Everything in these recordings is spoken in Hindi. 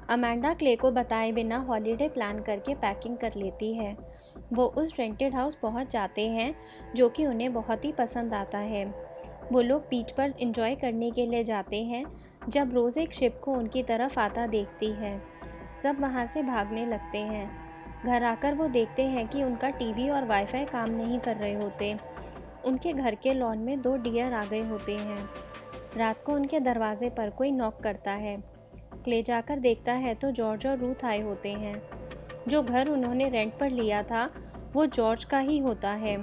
अमांडा क्ले को बताए बिना हॉलिडे प्लान करके पैकिंग कर लेती है। वो उस रेंटेड हाउस पहुंच जाते हैं जो कि उन्हें बहुत ही पसंद आता है। वो लोग बीच पर एंजॉय करने के लिए जाते हैं जब रोज़ एक शिप को उनकी तरफ आता देखती है। सब वहाँ से भागने लगते हैं। घर आकर वो देखते हैं कि उनका टीवी और वाईफाई काम नहीं कर रहे होते। उनके घर के लॉन में 2 डियर आ गए होते हैं। रात को उनके दरवाजे पर कोई नॉक करता है। क्ले जाकर देखता है तो जॉर्ज और रूथ आए होते हैं। जो घर उन्होंने रेंट पर लिया था वो जॉर्ज का ही होता है।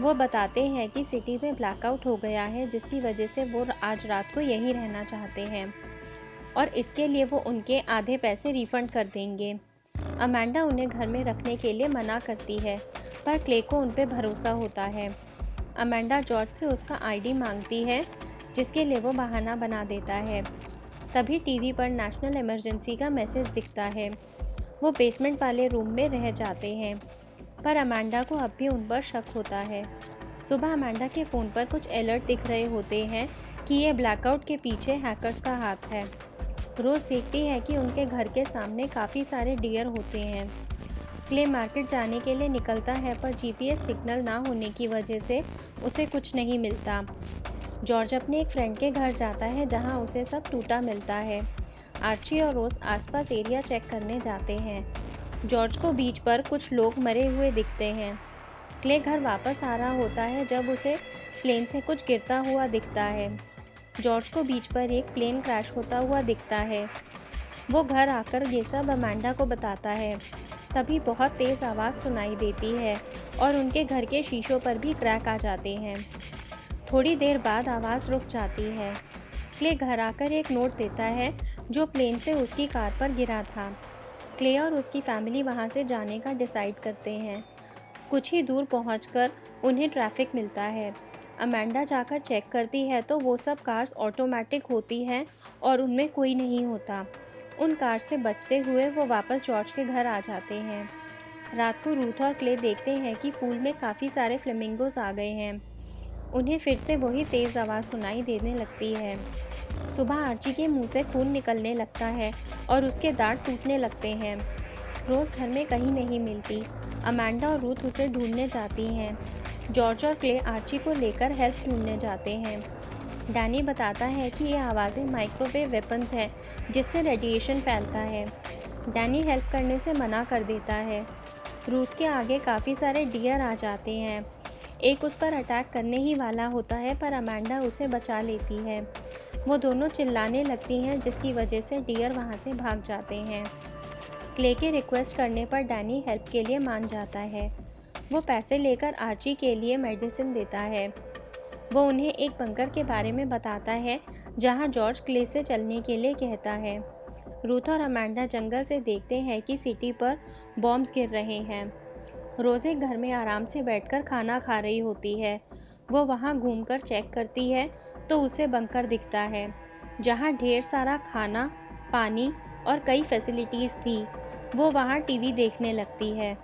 वो बताते हैं कि सिटी में ब्लैकआउट हो गया है जिसकी वजह से वो आज रात को यहीं रहना चाहते हैं और इसके लिए वो उनके आधे पैसे रिफ़ंड कर देंगे। अमांडा उन्हें घर में रखने के लिए मना करती है पर क्ले को उन पर भरोसा होता है। अमांडा जॉर्ज से उसका आईडी मांगती है जिसके लिए वो बहाना बना देता है। तभी टीवी पर नेशनल इमरजेंसी का मैसेज दिखता है। वो बेसमेंट वाले रूम में रह जाते हैं पर अमांडा को अब भी उन पर शक होता है। सुबह अमांडा के फ़ोन पर कुछ अलर्ट दिख रहे होते हैं कि ये ब्लैकआउट के पीछे हैकर्स का हाथ है। रोज़ देखती है कि उनके घर के सामने काफ़ी सारे डियर होते हैं। क्ले मार्केट जाने के लिए निकलता है पर जीपीएस सिग्नल ना होने की वजह से उसे कुछ नहीं मिलता। जॉर्ज अपने एक फ्रेंड के घर जाता है जहां उसे सब टूटा मिलता है। आर्ची और रोज आसपास एरिया चेक करने जाते हैं। जॉर्ज को बीच पर कुछ लोग मरे हुए दिखते हैं। क्ले घर वापस आ रहा होता है जब उसे प्लेन से कुछ गिरता हुआ दिखता है। जॉर्ज को बीच पर एक प्लेन क्रैश होता हुआ दिखता है। वो घर आकर ये सब अमांडा को बताता है। तभी बहुत तेज़ आवाज़ सुनाई देती है और उनके घर के शीशों पर भी क्रैक आ जाते हैं। थोड़ी देर बाद आवाज़ रुक जाती है। क्ले घर आकर एक नोट देता है जो प्लेन से उसकी कार पर गिरा था। क्ले और उसकी फैमिली वहां से जाने का डिसाइड करते हैं। कुछ ही दूर पहुंचकर उन्हें ट्रैफिक मिलता है। अमांडा जाकर चेक करती है तो वो सब कार्स ऑटोमेटिक होती हैं और उनमें कोई नहीं होता। उन कार से बचते हुए वो वापस जॉर्ज के घर आ जाते हैं। रात को रूथ और क्ले देखते हैं कि पूल में काफ़ी सारे फ्लेमिंगोज आ गए हैं। उन्हें फिर से वही तेज़ आवाज़ सुनाई देने लगती है। सुबह आर्ची के मुंह से खून निकलने लगता है और उसके दांत टूटने लगते हैं। रोज़ घर में कहीं नहीं मिलती। अमांडा और रूथ उसे ढूंढने जाती हैं। जॉर्ज और क्ले आर्ची को लेकर हेल्प ढूंढने जाते हैं। डैनी बताता है कि ये आवाज़ें माइक्रोवेव वेपन्स हैं जिससे रेडिएशन फैलता है। डैनी हेल्प करने से मना कर देता है। रूथ के आगे काफ़ी सारे डियर आ जाते हैं। एक उस पर अटैक करने ही वाला होता है पर अमांडा उसे बचा लेती है। वो दोनों चिल्लाने लगती हैं जिसकी वजह से डियर वहाँ से भाग जाते हैं। क्ले के रिक्वेस्ट करने पर डैनी हेल्प के लिए मान जाता है। वो पैसे लेकर आर्ची के लिए मेडिसिन देता है। वो उन्हें एक बंकर के बारे में बताता है जहाँ जॉर्ज क्ले से चलने के लिए कहता है। रूथ और अमांडा जंगल से देखते हैं कि सिटी पर बॉम्ब्स गिर रहे हैं। रोज़े घर में आराम से बैठकर खाना खा रही होती है। वो वहाँ घूमकर चेक करती है तो उसे बंकर दिखता है जहाँ ढेर सारा खाना, पानी और कई फैसिलिटीज़ थी। वो वहाँ टीवी देखने लगती है।